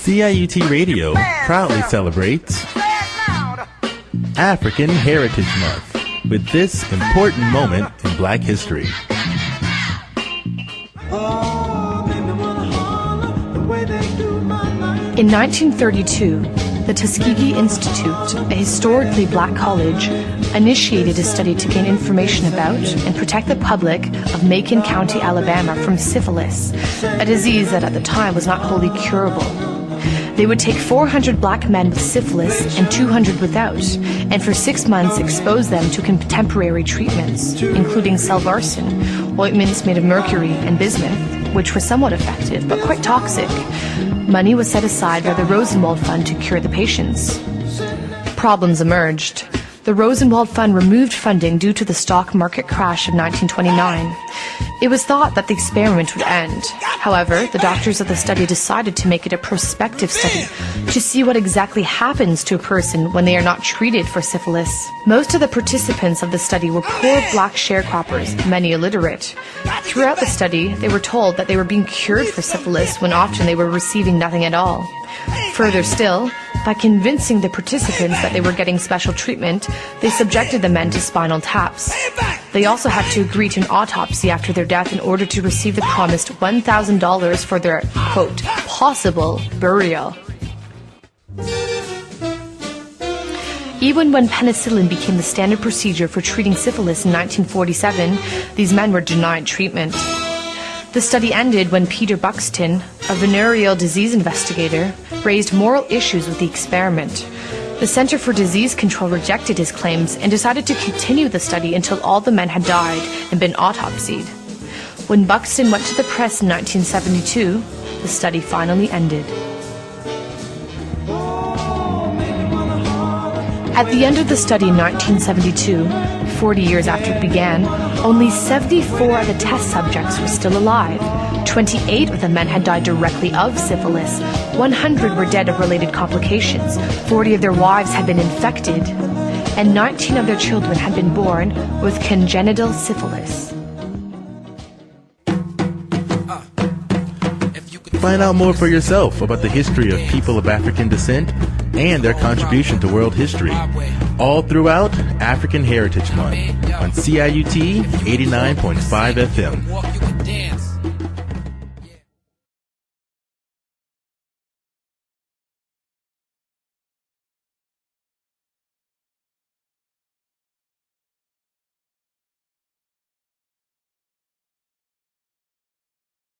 CIUT Radio proudly celebrates African Heritage Month with this important moment in Black history. In 1932, the Tuskegee Institute, a historically black college, initiated a study to gain information about and protect the public of Macon County, Alabama from syphilis, a disease that at the time was not wholly curable. They would take 400 black men with syphilis and 200 without, and for 6 months expose them to contemporary treatments, including salvarsan, ointments made of mercury and bismuth, which were somewhat effective but quite toxic. Money was set aside by the Rosenwald Fund to cure the patients. Problems emerged. The Rosenwald Fund removed funding due to the stock market crash of 1929. It was thought that the experiment would end. However, the doctors of the study decided to make it a prospective study to see what exactly happens to a person when they are not treated for syphilis. Most of the participants of the study were poor black sharecroppers, many illiterate. Throughout the study, they were told that they were being cured for syphilis when often they were receiving nothing at all. Further still, by convincing the participants that they were getting special treatment, they subjected the men to spinal taps. They also had to agree to an autopsy after their death in order to receive the promised $1,000 for their, quote, possible burial. Even when penicillin became the standard procedure for treating syphilis in 1947, these men were denied treatment. The study ended when Peter Buxton, a venereal disease investigator, raised moral issues with the experiment. The Center for Disease Control rejected his claims and decided to continue the study until all the men had died and been autopsied. When Buxton went to the press in 1972, the study finally ended. At the end of the study in 1972, 40 years after it began, only 74 of the test subjects were still alive. 28 of the men had died directly of syphilis. 100 were dead of related complications. 40 of their wives had been infected. And 19 of their children had been born with congenital syphilis. Find out more for yourself about the history of people of African descent and their contribution to world history, all throughout African Heritage Month on CIUT 89.5 FM.